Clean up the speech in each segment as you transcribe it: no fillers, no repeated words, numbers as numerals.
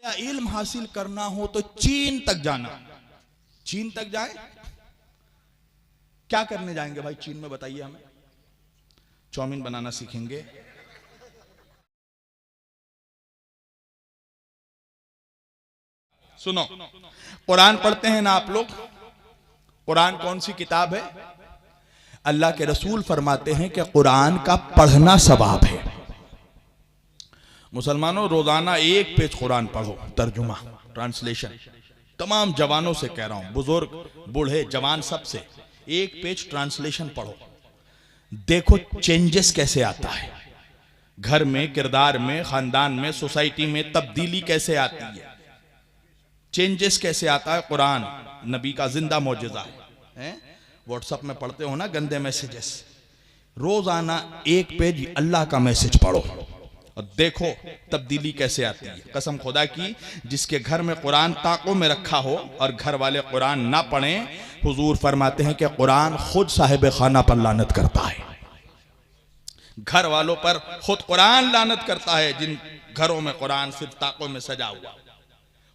या इल्म हासिल करना हो तो चीन तक जाना। चीन तक जाए, क्या करने जाएंगे भाई चीन में, बताइए हमें। चाउमीन बनाना सीखेंगे, सुनो, कुरान पढ़ते हैं ना आप लोग। कुरान कौन सी किताब है? अल्लाह के रसूल फरमाते हैं कि कुरान का पढ़ना सवाब है। मुसलमानों, रोजाना एक पेज कुरान पढ़ो, तर्जुमा, ट्रांसलेशन। तमाम जवानों से कह रहा हूं, बुजुर्ग, बूढ़े, जवान, सबसे एक पेज ट्रांसलेशन पढ़ो। देखो चेंजेस कैसे आता है घर में, किरदार में, खानदान में, सोसाइटी में तब्दीली कैसे आती है, चेंजेस कैसे आता है। कुरान नबी का जिंदा मौजज़ा है। व्हाट्सएप में पढ़ते हो ना गंदे मैसेजेस, रोजाना एक पेज अल्लाह का मैसेज पढ़ो और देखो तब्दीली कैसे आती है। कसम खुदा की, जिसके घर में कुरान ताकों में रखा हो और घर वाले कुरान ना पढ़ें, हुजूर फरमाते हैं कि कुरान खुद साहिब खाना पर लानत करता है। घर वालों पर खुद कुरान लानत करता है, जिन घरों में कुरान सिर्फ ताकों में सजा हुआ।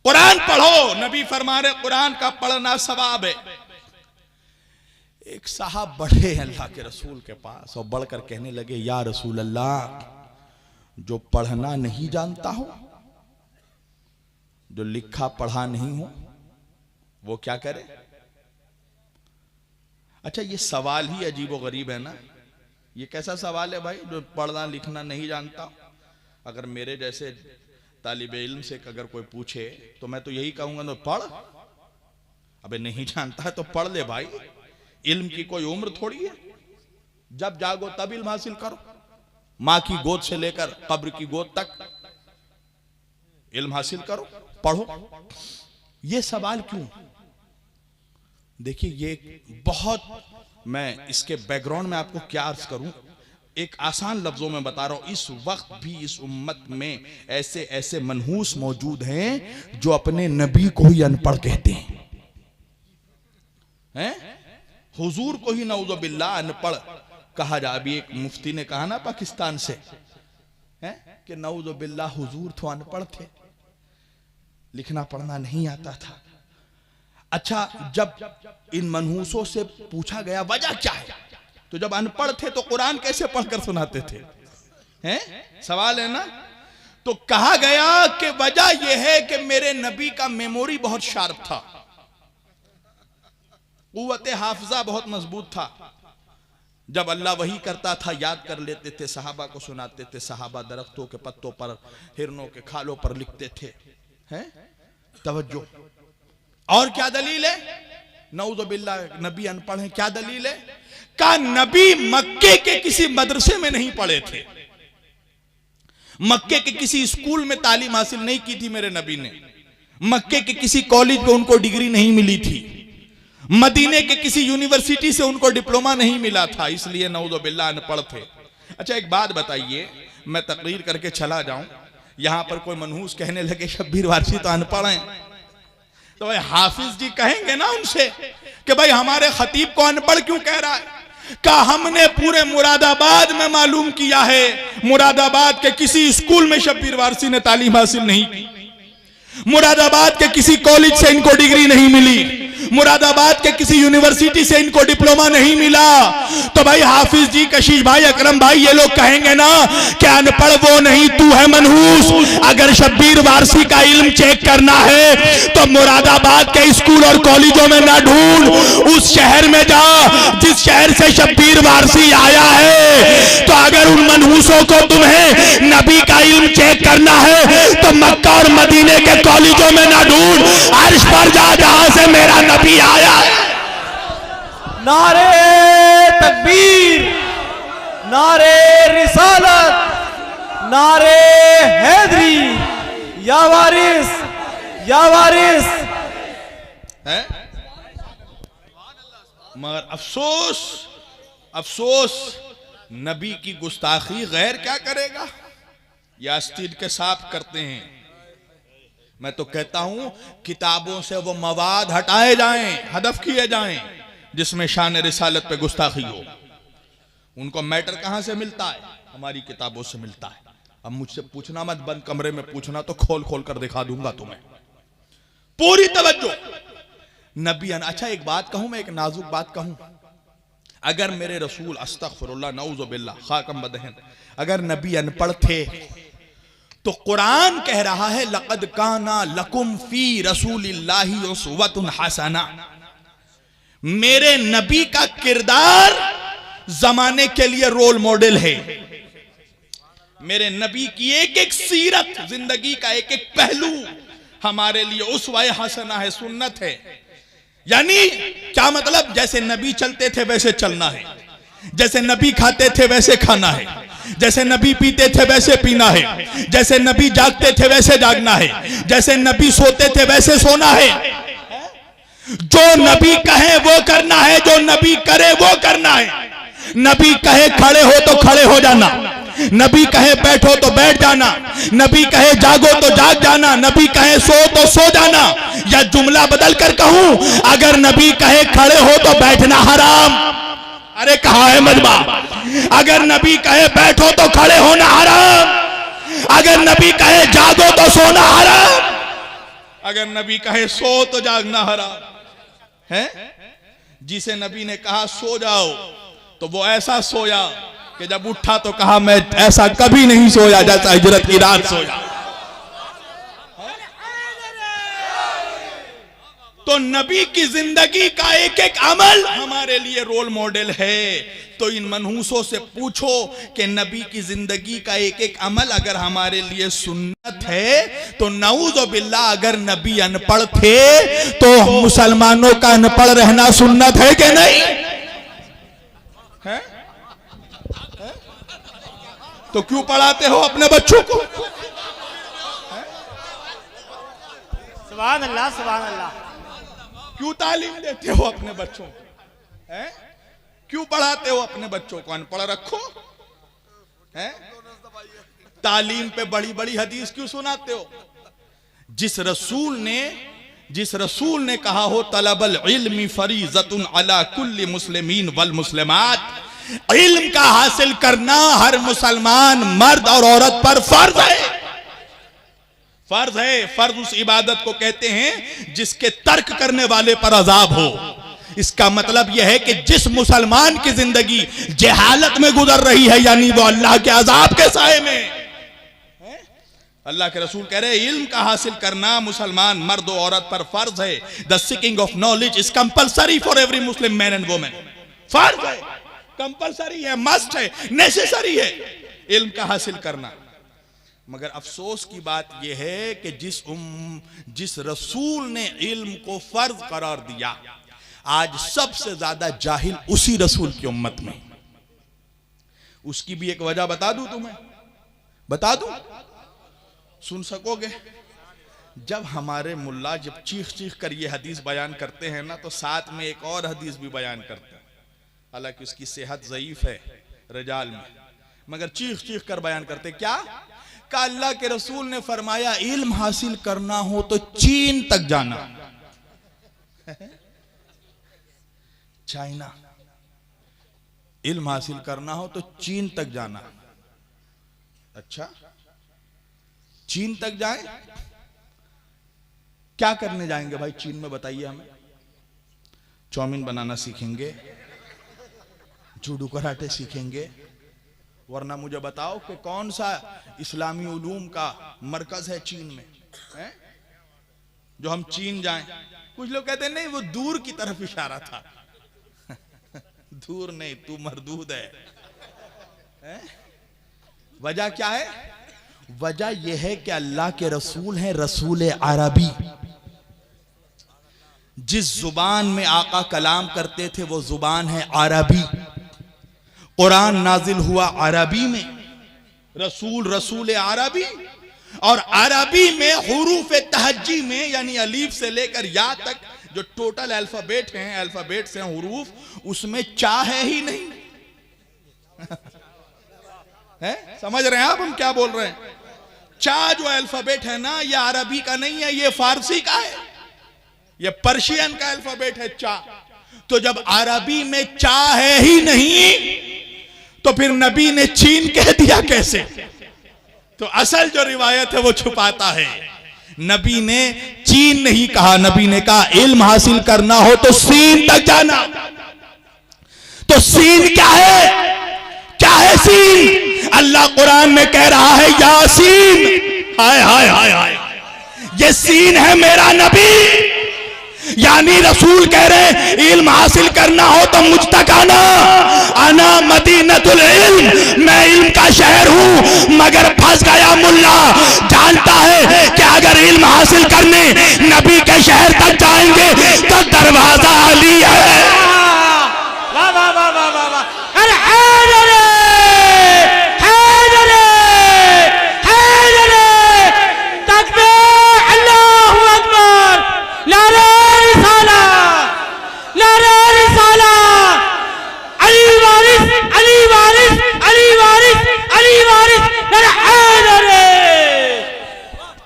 कुरान पढ़ो, नबी फरमा रहे कुरान का पढ़ना सवाब है। एक साहब बढ़े अल्लाह के रसूल के पास और बढ़कर कहने लगे, या रसूल अल्लाह, जो पढ़ना नहीं जानता हो, जो लिखा पढ़ा नहीं हो, वो क्या करे? अच्छा, ये सवाल ही अजीब व गरीब है ना। ये कैसा सवाल है भाई, जो पढ़ना लिखना नहीं जानता? अगर मेरे जैसे तालिबे इल्म से अगर कोई पूछे तो मैं तो यही कहूंगा, तो पढ़। अबे नहीं जानता है तो पढ़ ले भाई, इल्म की कोई उम्र थोड़ी है। जब जागो तब इल्म हासिल करो। मां की गोद से लेकर कब्र की गोद तक इल्म हासिल करो, पढ़ो। ये सवाल क्यों? देखिए, ये बहुत, मैं इसके बैकग्राउंड में आपको क्या अर्ज करूं, एक आसान लफ्जों में बता रहा हूं। इस वक्त भी इस उम्मत में ऐसे ऐसे मनहूस मौजूद हैं जो अपने नबी को ही अनपढ़ कहते हैं? हुजूर को ही नऊज़ बिल्लाह अनपढ़ कहा जा। अभी एक मुफ्ती ने कहा ना पाकिस्तान से, कि नऊज़ बिल्लाह हुजूर तो अनपढ़ थे, लिखना पढ़ना नहीं आता था। अच्छा, जब इन मनहूसों से पूछा गया वजह क्या है, तो जब अनपढ़ थे तो कुरान कैसे पढ़कर सुनाते थे? सवाल है ना। तो कहा गया कि वजह यह है कि मेरे नबी का मेमोरी बहुत शार्प था, कुव्वते हाफिजा बहुत मजबूत था। जब अल्लाह वही करता था याद कर लेते थे, सहाबा को सुनाते थे। सहाबा दरख्तों के पत्तों पर, हिरनों के खालों पर लिखते थे। तवज्जो। और क्या दलील है? नऊज़ बिल्लाह नबी अनपढ़ है, क्या दलील है? का नबी मक्के के किसी मदरसे में नहीं पढ़े थे, मक्के के किसी स्कूल में तालीम हासिल नहीं की थी मेरे नबी ने, मक्के के किसी कॉलेज में उनको डिग्री नहीं मिली थी, मदीने के किसी यूनिवर्सिटी से उनको डिप्लोमा नहीं मिला था, इसलिए नऊज़ बिल्लाह अनपढ़ थे। अच्छा, एक बात बताइए, मैं तकरीर करके चला जाऊं, यहां पर कोई मनहूस कहने लगे शब्बीर वारसी तो अनपढ़ हैं, तो भाई हाफिज जी कहेंगे ना उनसे कि भाई हमारे खतीब को अनपढ़ क्यों कह रहा है? का हमने पूरे मुरादाबाद में मालूम किया है, मुरादाबाद के किसी स्कूल में शब्बीर वारसी ने तालीम हासिल नहीं की, मुरादाबाद के किसी कॉलेज से इनको डिग्री नहीं मिली, मुरादाबाद के किसी यूनिवर्सिटी से इनको डिप्लोमा नहीं मिला। तो भाई हाफिज जी, कशीश भाई, अकरम भाई, ये लोग कहेंगे ना कि अनपढ़ वो नहीं, तू है मनहूस। अगर शब्बीर वारसी का इल्म चेक करना है तो मुरादाबाद के स्कूल और कॉलेजों में ना ढूंढ, उस शहर में जा जिस शहर से शब्बीर वारसी आया है। तो अगर उन मनहूसों को तुम्हें नबी का इल्म चेक करना है तो मक्का और मदीने के कॉलेजों में ना ढूंढ, अर्श पर जा जहां से मेरा नबी आया है। नारे तकबीर, नारे रिसालत, नारे हैदरी, या वारिस, या वारिस। मगर अफसोस, अफसोस, नबी की गुस्ताखी गैर क्या करेगा? या आस्तीन के साफ करते हैं। मैं तो कहता हूं किताबों से वो मवाद हटाए जाएं, हदफ किए जाएं जिसमें शान रिसालत पे गुस्ताखी हो। उनको मैटर कहां से मिलता है? हमारी किताबों से मिलता है। अब मुझसे पूछना मत, बंद कमरे में पूछना तो खोल खोल कर दिखा दूंगा तुम्हें। पूरी तवज्जो। नबी अच्छा एक बात कहूं मैं, एक नाजुक बात कहूं, अगर मेरे रसूल अस्तगफिरुल्लाह नऊज़ु बिल्लाह खाकम बदहन, अगर नबी अनपढ़ थे तो कुरान कह रहा है लक़द काना लकुम फी रसूलिल्लाहि उसवतुन हसना, मेरे नबी का किरदार जमाने के लिए रोल मॉडल है। मेरे नबी की एक एक सीरत, जिंदगी का एक एक पहलू हमारे लिए उसवाए हसना है, सुन्नत है। यानी क्या मतलब, जैसे नबी चलते थे वैसे चलना है, जैसे नबी खाते थे वैसे खाना है, जैसे नबी पीते थे वैसे पीना है, जैसे नबी जागते थे वैसे जागना है, जैसे नबी सोते थे वैसे सोना है। जो नबी कहे वो करना है, जो नबी करे वो करना है। नबी कहे खड़े हो तो खड़े हो जाना, नबी कहे बैठो तो बैठ जाना, नबी कहे जागो तो जाग जाना, नबी कहे सो तो सो जाना। या जुमला बदल कर कहूं, अगर नबी कहे खड़े हो तो बैठना हराम। अरे कहा है मजबा, अगर नबी कहे बैठो तो खड़े होना हराम, अगर नबी कहे जागो तो सोना हराम, अगर नबी कहे सो तो जागना हराम है। जिसे नबी ने कहा सो जाओ तो वो ऐसा सोया कि जब उठा तो कहा मैं ऐसा कभी नहीं सोया जैसा हिजरत की रात सोया। तो नबी की जिंदगी का एक एक अमल हमारे लिए रोल मॉडल है। तो इन मनहूसों से पूछो कि नबी की जिंदगी का एक एक अमल अगर हमारे लिए सुन्नत है तो नऊज़ बिल्लाह अगर नबी अनपढ़ थे तो मुसलमानों का अनपढ़ रहना सुन्नत है कि नहीं है? तो क्यों पढ़ाते हो अपने बच्चों को? सुभान अल्लाह, सुभान अल्लाह। क्यों तालीम देते हो अपने बच्चों को? हैं? क्यों पढ़ाते हो अपने बच्चों को? अनपढ़ रखो हैं? तालीम पे बड़ी बड़ी हदीस क्यों सुनाते हो? जिस रसूल ने कहा हो तलबल इल्मी फरीज़तुन अला कुल्ली मुस्लिमीन वल मुस्लिमात, इल्म का हासिल करना हर मुसलमान मर्द और औरत पर फर्ज है। फर्ज है। फर्ज उस इबादत को कहते हैं जिसके तर्क करने वाले पर अजाब हो। इसका मतलब यह है कि जिस मुसलमान की जिंदगी जहालत में गुजर रही है, यानी वो अल्लाह के अजाब के साए में है। अल्लाह के रसूल कह रहे हैं इल्म का हासिल करना मुसलमान मर्द और औरत पर फर्ज है। The seeking of knowledge is compulsory for every Muslim man and women. फर्ज है, कंपल्सरी है, मस्ट है, नेसेसरी है इल्म का हासिल करना। मगर अफसोस की बात यह है कि जिस रसूल ने इल्म को फर्ज करार दिया, आज सबसे ज्यादा जाहिल उसी रसूल की उम्मत में। उसकी भी एक वजह बता दूं तुम्हें, बता दूं, सुन सकोगे? जब हमारे मुल्ला जब चीख चीख कर ये हदीस बयान करते हैं ना, तो साथ में एक और हदीस भी बयान करते हैं। हालांकि उसकी सेहत ज़ईफ है रिजाल में, मगर चीख चीख कर बयान करते क्या? का अल्लाह के रसूल ने फरमाया इल्म हासिल करना हो तो चीन तक जाना। चाइना, इल्म हासिल करना हो तो चीन तक जाना। अच्छा, चीन तक जाए? क्या करने जाएंगे भाई चीन में, बताइए हमें? चाउमीन बनाना सीखेंगे, जूडो कराटे सीखेंगे, वरना मुझे बताओ कि कौन सा इस्लामी उलूम का मरकज है चीन में है? जो हम चीन जाएं। कुछ लोग कहते हैं नहीं वो दूर की तरफ इशारा था। दूर नहीं, तू मरदूद है? वजह क्या है? वजह यह है कि अल्लाह के रसूल हैं रसूल अरबी। जिस जुबान में आका कलाम करते थे वो जुबान है अरबी। कुरान नाजिल हुआ अरबी में, रसूल अरबी, और अरबी में हुरूफ तहज्जी में यानी अलीफ से लेकर या तक जो टोटल अल्फाबेट हैं, अल्फाबेट्स हैं, हुरूफ, उसमें चा है ही नहीं। है? समझ रहे हैं आप हम क्या बोल रहे हैं? चा जो अल्फाबेट है ना, ये अरबी का नहीं है, ये फारसी का है, ये पर्शियन का अल्फाबेट है चा। तो जब अरबी में चा है ही नहीं तो फिर नबी ने चीन कह दिया कैसे? तो असल जो रिवायत है वो छुपाता है। नबी ने चीन नहीं कहा, नबी ने कहा इल्म हासिल करना हो तो सीन तक जाना। तो सीन क्या है? क्या है सीन? अल्लाह कुरान में कह रहा है यासीन। हाय हाय हाय हाय, ये सीन है मेरा नबी। यानी रसूल कह रहे इल्म हासिल करना हो तो मुझ तक आना। आना मदीनतुल इल्म, मैं इल्म का शहर हूं। मगर फंस गया मुल्ला, जानता है कि अगर इल्म हासिल करने नबी के शहर तक जाएंगे तो दरवाजा अली है। वाह वाह वाह वाह वाह वाह। अरे हैदर हैदर हैदर, तकबीर, अल्लाहू अकबर, नारे रिसाला, नारे रिसाला, अली वारिस, अली वारिस, अली वारिस, अली वारिस, नारे हैदर।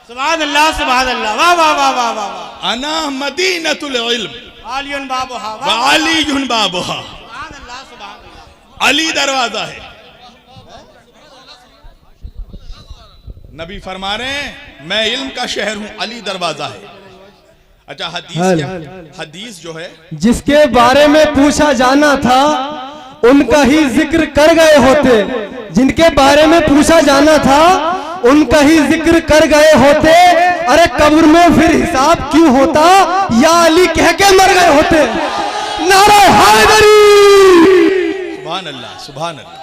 सुभान अल्लाह, सुभान अल्लाह, वाह वाह वाह वाह वाह। अना मदीनतुल इल्म आलियुन बाबुहा, व अलीयुन बाबुहा। सुभान अल्लाह, सुभान अल्लाह। अली दरवाजा है। नबी फरमा रहे हैं मैं इल्म का शहर हूं, अली दरवाजा है। अच्छा हदीस जो है, जिसके बारे में पूछा जाना था उनका ही जिक्र कर गए होते, जिनके बारे में पूछा जाना था उनका ही जिक्र कर गए होते। अरे कब्र में फिर हिसाब क्यों होता, या अली कह के मर गए होते। नारे हैदरी। सुभान अल्लाह, सुभान अल्लाह।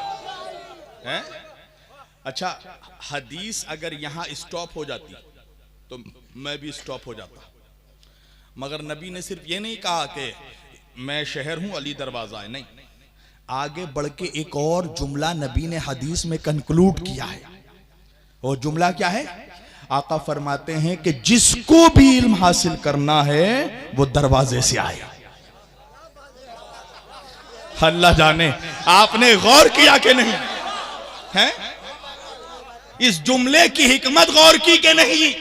हैं? अच्छा हदीस अगर यहां स्टॉप हो जाती तो मैं भी स्टॉप हो जाता, मगर नबी ने सिर्फ ये नहीं कहा कि मैं शहर हूं, अली दरवाजा है, नहीं, आगे बढ़ के एक और जुमला नबी ने हदीस में कंक्लूड किया है। वो जुमला क्या है? आका फरमाते हैं कि जिसको भी इल्म हासिल करना है वो दरवाजे से आए। अल्लाह जाने आपने गौर किया कि नहीं है? इस जुमले की हिकमत गौर की कि नहीं?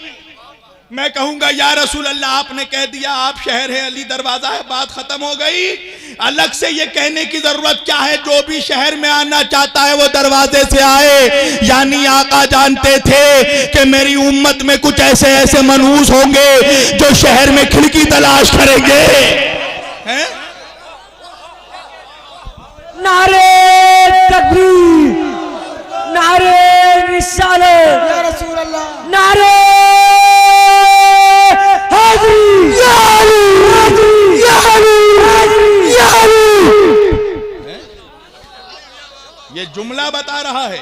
मैं कहूंगा या रसूल अल्लाह आपने कह दिया आप शहर है, अली दरवाजा है, बात खत्म हो गई। अलग से ये कहने की जरूरत क्या है जो भी शहर में आना चाहता है वो दरवाजे से आए। यानी आका जानते थे कि मेरी उम्मत में कुछ ऐसे ऐसे मनहूस होंगे जो शहर में खिड़की तलाश करेंगे। हैं? नारे तकबीर, नारे रिसालत, या रसूल अल्लाह, नारे हैदरी, या अली, हैदरी, या अली, हैदरी, या अली। ये जुमला बता रहा है,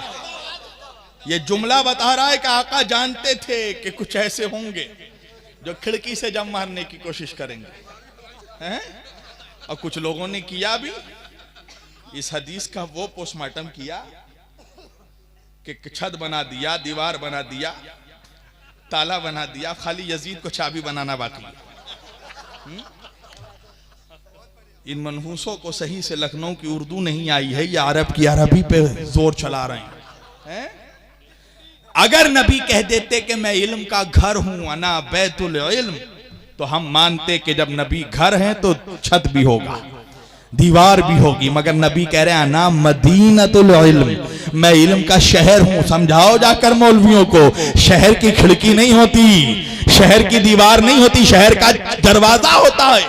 ये जुमला बता रहा है कि आका जानते थे कि कुछ ऐसे होंगे जो खिड़की से जम मारने की कोशिश करेंगे। हैं? और कुछ लोगों ने किया भी। इस हदीस का वो पोस्टमार्टम किया कि छत बना दिया, दीवार बना दिया, ताला बना दिया, खाली यजीद को चाबी बनाना बाकी है। इन मनहूसों को सही से लखनऊ की उर्दू नहीं आई है, या अरब की अरबी पे जोर चला रहे हैं। अगर नबी कह देते कि मैं इल्म का घर हूं, अना बैतुल इल्म, तो हम मानते कि जब नबी घर हैं तो छत भी होगा, दीवार भी होगी। मगर नबी कह रहे हैं अना मदीनतुल इल्म, मैं इल्म का शहर हूं। समझाओ जाकर मौलवियों को, शहर की खिड़की नहीं होती, शहर की दीवार नहीं होती, शहर का दरवाजा होता है।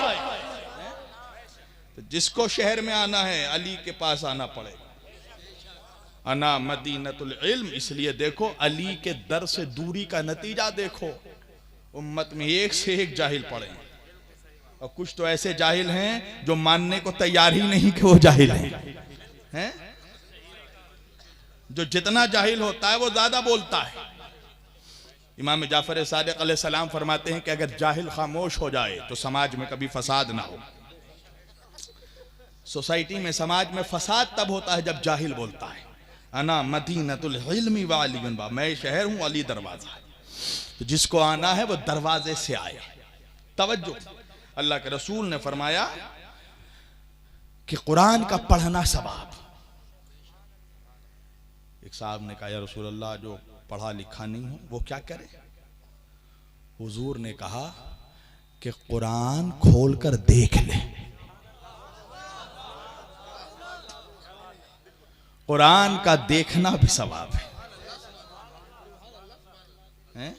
तो जिसको शहर में आना है अली के पास आना पड़ेगा। अना मदीनतुल इल्म, इसलिए देखो अली के दर से दूरी का नतीजा देखो। उम्मत में एक से एक जाहिल पड़े, और कुछ तो ऐसे जाहिल हैं जो मानने को तैयार ही नहीं कि वो जाहिल हैं। जो जितना जाहिल होता है वो ज्यादा बोलता है। इमाम जाफर सादिक अलैहिस्सलाम फरमाते हैं कि अगर जाहिल खामोश हो जाए तो समाज में कभी फसाद ना हो। सोसाइटी में, समाज में फसाद तब होता है जब जाहिल बोलता है। अना मदीनतुल इल्मी व अलीयुन बाब, मैं शहर हूं, अली दरवाजा है। तो जिसको आना है वो दरवाजे से आए। तवज्जो, अल्लाह के रसूल ने फरमाया कि कुरान का पढ़ना सवाब। एक साहब ने कहा या रसूल अल्लाह जो पढ़ा लिखा नहीं हो वो क्या करे? हुजूर ने कहा कि कुरान खोलकर देख ले। कुरान का देखना भी सवाब है। हैं?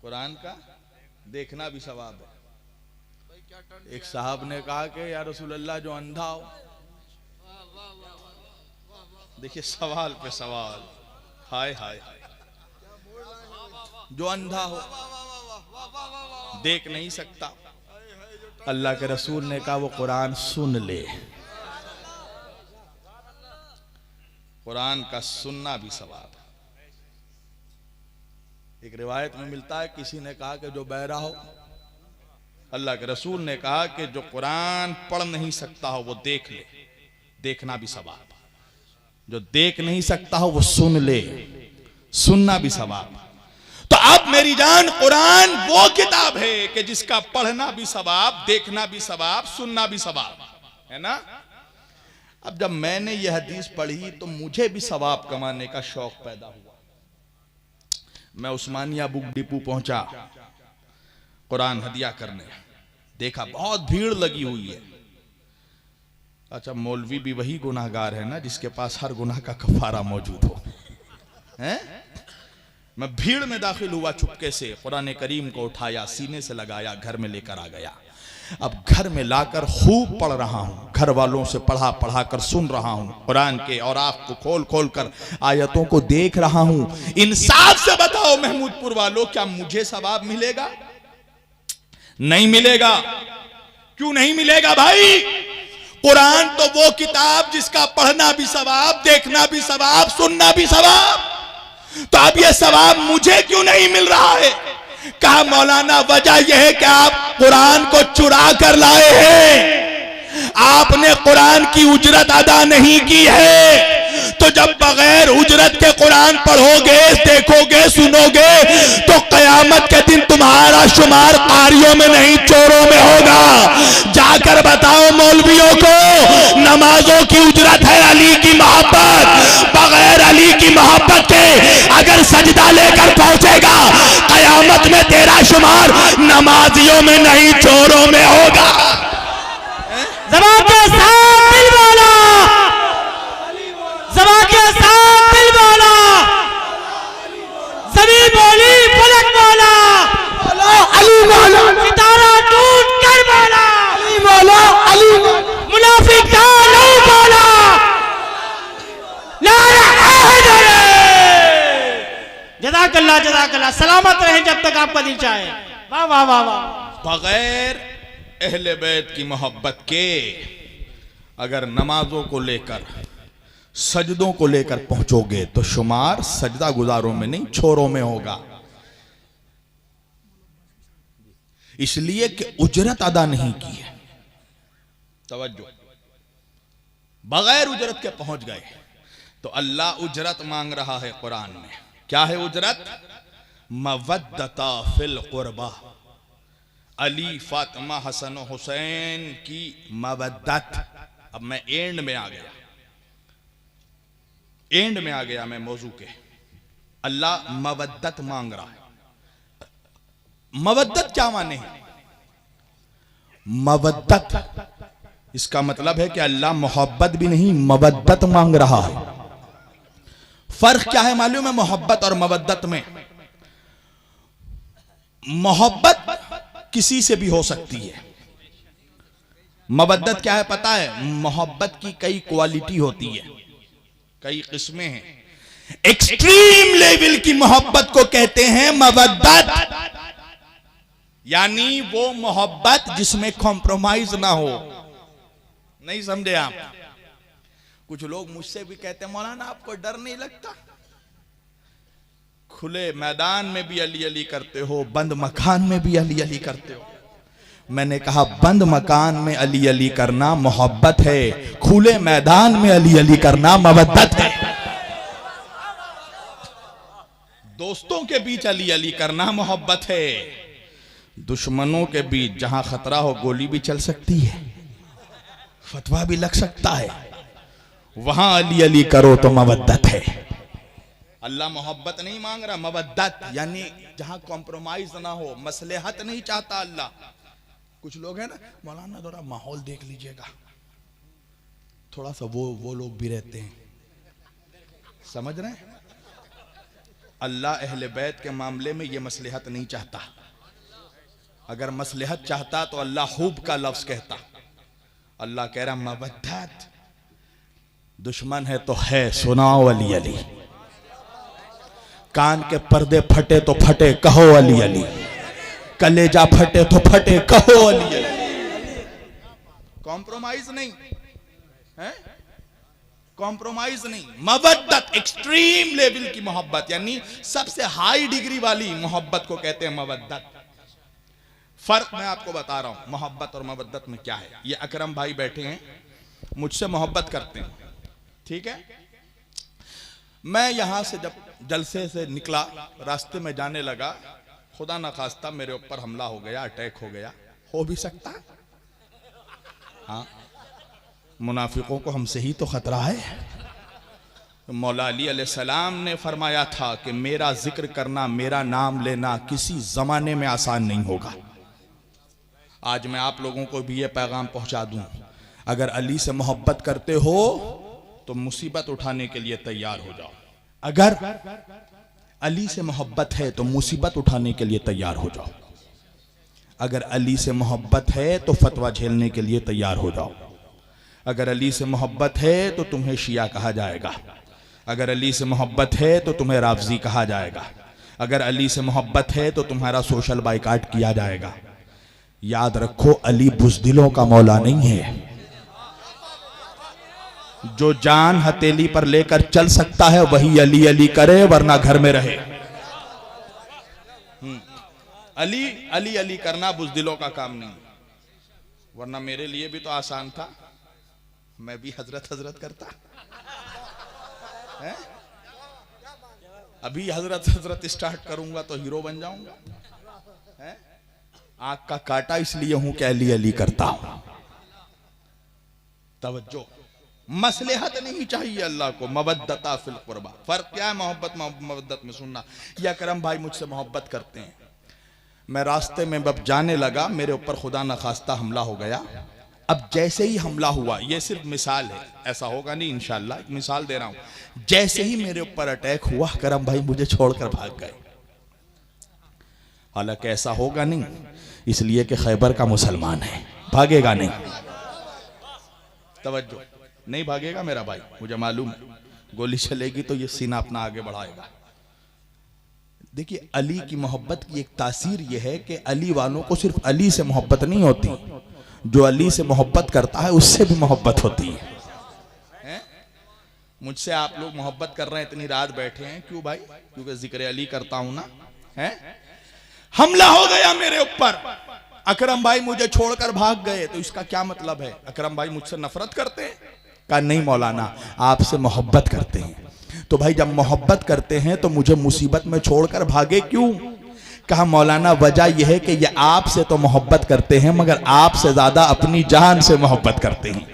कुरान का देखना भी सवाब है। एक साहब ने कहा कि या रसूल अल्लाह जो अंधा हो, देखिए सवाल पे सवाल, हाय हाय हाय, जो अंधा हो देख नहीं सकता, अल्लाह के रसूल ने कहा वो कुरान सुन ले। कुरान का सुनना भी सवाब है। एक रिवायत में मिलता है किसी ने कहा कि जो बहरा हो, अल्लाह के रसूल ने कहा कि जो कुरान पढ़ नहीं सकता हो वो देख ले, देखना भी सवाब। जो देख नहीं सकता हो वो सुन ले, सुनना भी सवाब। तो अब मेरी जान, कुरान वो किताब है कि जिसका पढ़ना भी सवाब, देखना भी सवाब, सुनना भी सवाब है ना। अब जब मैंने यह हदीस पढ़ी तो मुझे भी सवाब कमाने का शौक पैदा हुआ। मैं उस्मानिया बुक डिपो पहुंचा कुरान हदिया करने, देखा बहुत भीड़ लगी हुई है। अच्छा, मौलवी भी वही गुनाहगार है ना जिसके पास हर गुनाह का कफारा मौजूद हो, हैं? मैं भीड़ में दाखिल हुआ, चुपके से कुरान करीम को उठाया, सीने से लगाया, घर में लेकर आ गया। अब घर में लाकर खूब पढ़ रहा हूं, घर वालों से पढ़ा पढ़ा कर सुन रहा हूं कुरान के, और आँख को खोल खोल कर आयतों को देख रहा हूं। इंसाफ से बताओ महमूदपुर वालों, क्या मुझे सवाब मिलेगा? नहीं मिलेगा। क्यों नहीं मिलेगा भाई? कुरान तो वो किताब जिसका पढ़ना भी सवाब, देखना भी सवाब, सुनना भी सवाब। तो अब यह सवाब मुझे क्यों नहीं मिल रहा है? कहा मौलाना वजह यह है कि आप कुरान को चुरा कर लाए हैं, आपने कुरान की उजरत अदा नहीं की है। तो जब बगैर उजरत के कुरान पढ़ोगे, देखोगे, सुनोगे, तो कयामत के दिन तुम्हारा शुमार कारियों में नहीं चोरों में होगा। जाकर बताओ मौलवियों को, नमाजों की उजरत है अली की मोहब्बत, बगैर अली की मोहब्बत के अगर सजदा लेकर पहुंचेगा, कयामत में तेरा शुमार नमाजियों में नहीं चोरों में होगा। जबान के साथ दिल बोला, जबान के साथ दिल बोला, जमीन बोली, फलक बोला, अली बोला, सितारा टूट कर बोला, अली बोला, अली मुनाफिक था नहीं बोला, जज़ाकल्लाह जज़ाकल्लाह, सलामत रहे जब तक आपका दिल चाहे। वाह वाह वाह वाह। बगैर अहले बैत की मोहब्बत के अगर नमाजों को लेकर, सजदों को लेकर पहुंचोगे तो शुमार सजदा गुजारों में नहीं छोरों में होगा। इसलिए कि उजरत अदा नहीं की है। तवज्जो, बगैर उजरत के पहुंच गए तो अल्लाह उजरत मांग रहा है कुरान में। क्या है उजरत? मवद्दता फिल कुर्बा, अली फातिमा हसन हुसैन की मवद्दत। अब मैं एंड में आ गया, एंड में आ गया मैं मौजू के। अल्लाह मवद्दत मांग रहा है। मवद्दत क्या माने? मवद्दत इसका मतलब है कि अल्लाह मोहब्बत भी नहीं, मवद्दत मांग रहा है। फर्क क्या है मालूम है मोहब्बत और मवद्दत में? मोहब्बत किसी से भी हो सकती है। मवद्दत क्या है पता है? मोहब्बत की कई क्वालिटी होती है, कई किस्में हैं। एक्सट्रीम लेवल की मोहब्बत को कहते हैं मवद्दत, यानी वो मोहब्बत जिसमें कॉम्प्रोमाइज ना हो। नहीं समझे आप? कुछ लोग मुझसे भी कहते हैं मौलाना आपको डर नहीं लगता? खुले मैदान में भी अली अली करते हो, बंद मकान में भी अली अली करते हो। मैंने कहा बंद मकान में अली अली करना मोहब्बत है, खुले मैदान में अली अली करना मवद्दत है। दोस्तों के बीच अली अली करना मोहब्बत है, दुश्मनों के बीच जहां खतरा हो गोली भी चल सकती है, फतवा भी लग सकता है, वहां अली अली करो तो मवद्दत है। अल्लाह मोहब्बत नहीं मांग रहा, मवद्दत यानी जहां कॉम्प्रोमाइज ना हो, मसलहत नहीं चाहता अल्लाह। कुछ लोग हैं ना, मौलाना थोड़ा माहौल देख लीजिएगा, थोड़ा सा वो लोग भी रहते हैं, समझ रहे हैं? अल्लाह अहले बैत के मामले में यह मसलहत नहीं चाहता। अगर मसलहत चाहता तो अल्लाह हुब का लफ्ज कहता। अल्लाह कह रहा मवद्दत, दुश्मन है तो है, सुनाओ अली अली। कान के पर्दे फटे तो फटे, कहो अली अली। कलेजा फटे तो फटे, कहो अली अली। कॉम्प्रोमाइज नहीं है, कॉम्प्रोमाइज नहीं। मवद्दत एक्सट्रीम लेवल की मोहब्बत, यानी सबसे हाई डिग्री वाली मोहब्बत को कहते हैं मवद्दत। फर्क मैं आपको बता रहा हूं मोहब्बत और मवद्दत में क्या है। ये अकरम भाई बैठे हैं, मुझसे मोहब्बत करते हैं, ठीक है। मैं यहां से जब जलसे से निकला, रास्ते में जाने लगा, खुदा ना खास्ता मेरे ऊपर हमला हो गया, अटैक हो गया, हो भी सकता है। हाँ, मुनाफिकों को हमसे ही तो खतरा है। तो मौला अली अलैहिस्सलाम ने फरमाया था कि मेरा जिक्र करना, मेरा नाम लेना किसी जमाने में आसान नहीं होगा। आज मैं आप लोगों को भी ये पैगाम पहुंचा दूं, अगर अली से मोहब्बत करते हो तो मुसीबत उठाने के लिए तैयार हो जाओ। अगर अली से मोहब्बत है तो मुसीबत उठाने के लिए तैयार हो जाओ। अगर अली से मोहब्बत है तो फतवा झेलने के लिए तैयार हो जाओ। अगर अली से मोहब्बत है तो तुम्हें शिया कहा जाएगा। अगर अली से मोहब्बत है तो तुम्हें राफजी कहा जाएगा। अगर अली से मोहब्बत है तो तुम्हारा सोशल बाइकाट किया जाएगा। याद रखो, अली बुज़दिलों का मौला नहीं है। जो जान हथेली पर लेकर चल सकता है वही अली अली करे, वरना घर में रहे। अली अली अली करना बुज़दिलों का काम नहीं, वरना मेरे लिए भी तो आसान था, मैं भी हजरत हजरत करता है? अभी हजरत हजरत स्टार्ट करूंगा तो हीरो बन जाऊंगा है? आंख का काटा इसलिए हूं कि अली अली करता हूं। तवज्जो, मसलहत नहीं चाहिए अल्लाह को, मवद्दता फिल कुर्बा। फर्क क्या है मोहब्बत मवद्दत में? सुनना, यह करम भाई मुझसे मोहब्बत करते हैं। मैं रास्ते में जब जाने लगा, मेरे ऊपर खुदा न खास्ता हमला हो गया। अब जैसे ही हमला हुआ, यह सिर्फ मिसाल है, ऐसा होगा नहीं इंशाअल्लाह, एक मिसाल दे रहा हूं। जैसे ही मेरे ऊपर अटैक हुआ, करम भाई मुझे छोड़कर भाग गए। हालांकि ऐसा होगा नहीं, इसलिए कि खैबर का मुसलमान है, भागेगा नहीं। तवज्जो, नहीं भागेगा मेरा भाई, मुझे मालूम है। गोली चलेगी तो ये सीना अपना आगे बढ़ाएगा। देखिए, अली की मोहब्बत की एक तासीर यह है कि अली वालों को सिर्फ अली से मोहब्बत नहीं होती, जो अली से मोहब्बत करता है उससे भी मोहब्बत होती है। मुझसे आप लोग मोहब्बत कर रहे हैं, इतनी रात बैठे हैं, क्यों भाई? क्योंकि जिक्र अली करता हूं ना। है, हमला हो गया मेरे ऊपर, अकरम भाई मुझे छोड़कर भाग गए, तो इसका क्या मतलब है? अकरम भाई मुझसे नफरत करते हैं? कहा नहीं मौलाना, आपसे मोहब्बत करते हैं। तो भाई जब मोहब्बत करते हैं तो मुझे मुसीबत में छोड़कर भागे क्यों? कहा मौलाना वजह यह है कि ये आपसे तो मोहब्बत करते हैं, मगर आपसे ज्यादा अपनी जान से मोहब्बत करते हैं,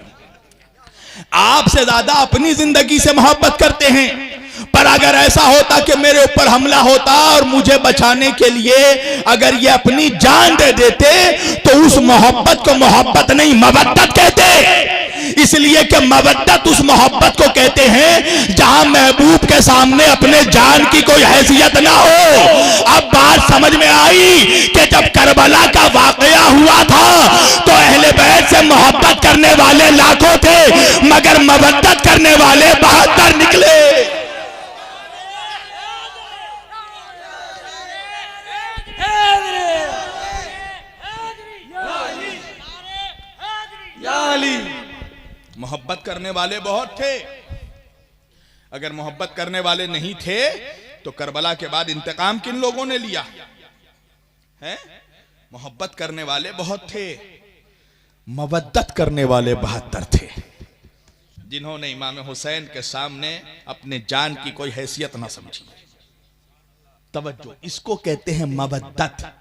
आपसे ज्यादा अपनी जिंदगी से मोहब्बत करते हैं। पर अगर ऐसा होता कि मेरे ऊपर हमला होता और मुझे बचाने के लिए अगर ये अपनी जान दे देते, तो उस मोहब्बत को मोहब्बत नहीं मवद्दत कहते। इसलिए कि मवद्दत उस मोहब्बत को कहते हैं जहां महबूब के सामने अपने जान की कोई हैसियत ना हो। अब बात समझ में आई कि जब करबला का वाकया हुआ था तो अहले बैत से मोहब्बत करने वाले लाखों थे, मगर मवद्दत करने वाले 72 निकले। मोहब्बत करने वाले बहुत थे। अगर मोहब्बत करने वाले नहीं थे तो करबला के बाद इंतकाम किन लोगों ने लिया है? मोहब्बत करने वाले बहुत थे, मवद्दत करने वाले 72 थे, जिन्होंने इमाम हुसैन के सामने अपने जान की कोई हैसियत ना समझी। तवज्जो, इसको कहते हैं मवद्दत।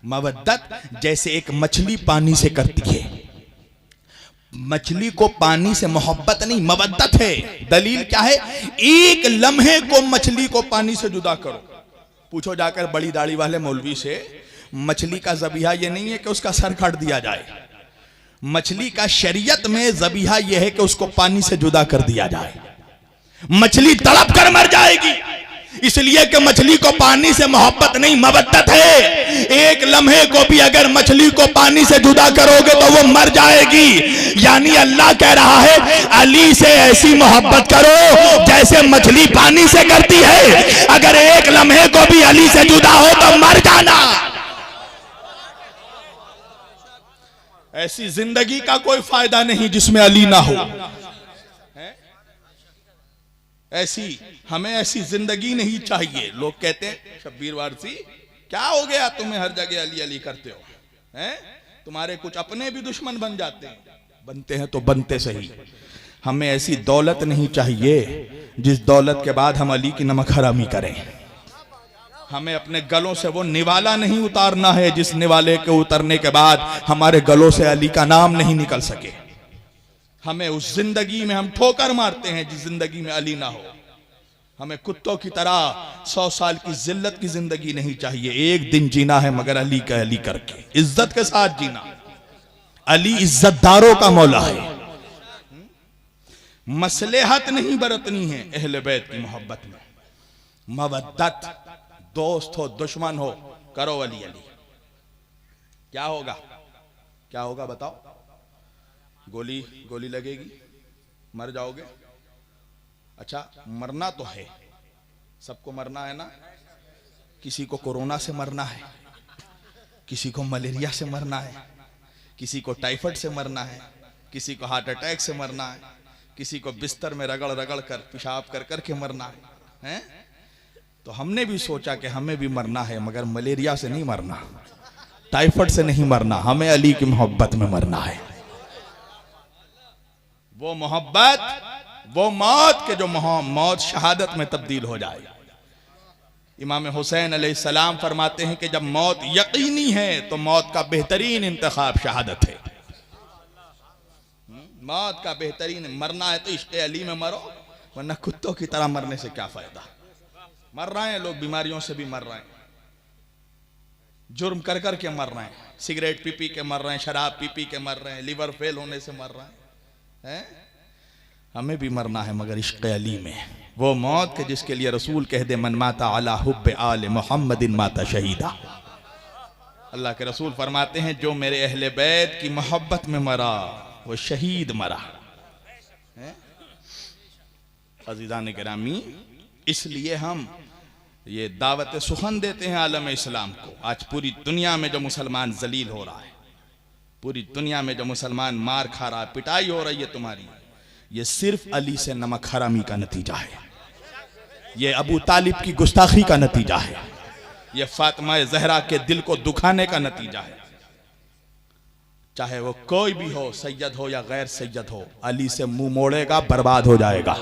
मवद्दत जैसे एक मछली पानी से करती है, मछली को पानी से मोहब्बत नहीं मवद्दत है। दलील क्या है? एक लम्हे को मछली को पानी से जुदा करो। पूछो जाकर बड़ी दाढ़ी वाले मौलवी से, मछली का ज़बीहा ये नहीं है कि उसका सर काट दिया जाए, मछली का शरीयत में ज़बीहा यह है कि उसको पानी से जुदा कर दिया जाए। मछली तड़प कर मर जाएगी, इसलिए कि मछली को पानी से मोहब्बत नहीं मवद्दत है। एक लम्हे को भी अगर मछली को पानी से जुदा करोगे तो वो मर जाएगी। यानी अल्लाह कह रहा है अली से ऐसी मोहब्बत करो जैसे मछली पानी से करती है। अगर एक लम्हे को भी अली से जुदा हो तो मर जाना। ऐसी जिंदगी का कोई फायदा नहीं जिसमें अली ना हो। हमें ऐसी जिंदगी नहीं चाहिए। लोग कहते हैं शब्बीर वारसी क्या हो गया तुम्हें हर जगह अली अली करते हो, हैं? तुम्हारे कुछ अपने भी दुश्मन बन जाते हैं। बनते हैं तो बनते सही। हमें ऐसी दौलत नहीं चाहिए जिस दौलत के बाद हम अली की नमक हरामी करें। हमें अपने गलों से वो निवाला नहीं उतारना है जिस निवाले के उतरने के बाद हमारे गलों से अली का नाम नहीं निकल सके। हमें उस जिंदगी में हम ठोकर मारते हैं जिस जिंदगी में अली ना हो। हमें कुत्तों की तरह 100 साल की जिल्लत की जिंदगी नहीं चाहिए। एक दिन जीना है मगर अली का अली करके, इज्जत के साथ जीना। अली इज्जतदारों का मौला है। मसलेहत नहीं बरतनी है अहले बैत की मोहब्बत में। मवद्दत, दोस्त हो दुश्मन हो, करो अली अली। क्या होगा, क्या होगा बताओ? गोली लगेगी, मर जाओगे। अच्छा मरना तो है, सबको मरना है ना। किसी को कोरोना से मरना है, किसी को मलेरिया से मरना है, किसी को टाइफाइड से मरना है, किसी को हार्ट अटैक से मरना है, किसी को बिस्तर में रगड़ रगड़ कर पेशाब कर करके मरना है। तो हमने भी सोचा कि हमें भी मरना है मगर मलेरिया से नहीं मरना, टाइफाइड से नहीं मरना, हमें अली की मोहब्बत में मरना है। वो मोहब्बत, वो मौत के जो मौत शहादत में तब्दील हो जाए। इमाम हुसैन अलैहिस्सलाम फरमाते हैं कि जब मौत यकीनी है तो मौत का बेहतरीन इंतखाब शहादत है। मौत का बेहतरीन, मरना है तो इश्क़ अली में मरो, वरना कुत्तों की तरह मरने से क्या फायदा। मर रहे हैं लोग, बीमारियों से भी मर रहे हैं, जुर्म कर कर के मर रहे हैं, सिगरेट पी पी के मर रहे हैं, शराब पी पी के मर रहे हैं, लिवर फेल होने से मर रहे हैं। हमें भी मरना है मगर इश्क़ अली में। वो मौत के जिसके लिए रसूल कह दे मन माता अला हुब्ब आले मुहम्मदिन माता शहीदा। अल्लाह के रसूल फरमाते हैं जो मेरे अहले बैत की मोहब्बत में मरा वो शहीद मरा। अज़ीज़ान गिरामी, इसलिए हम ये दावत सुखन देते हैं आलम इस्लाम को। आज पूरी दुनिया में जो मुसलमान जलील हो रहा है, पूरी दुनिया में जो मुसलमान मार खा रहा है, पिटाई हो रही है तुम्हारी, ये सिर्फ अली से नमक हरामी का नतीजा है। ये अबू तालिब की गुस्ताखी का नतीजा है। ये फातिमा ज़हरा के दिल को दुखाने का नतीजा है। चाहे वो कोई भी हो, सैयद हो या गैर सैयद हो, अली से मुंह मोड़ेगा बर्बाद हो जाएगा,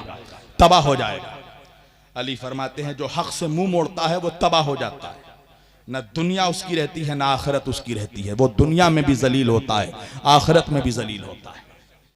तबाह हो जाएगा। अली फरमाते हैं जो हक से मुंह मोड़ता है वो तबाह हो जाता है। न दुनिया उसकी रहती है, ना आखिरत उसकी रहती है। वो दुनिया में भी जलील होता है, आखिरत में भी जलील होता है।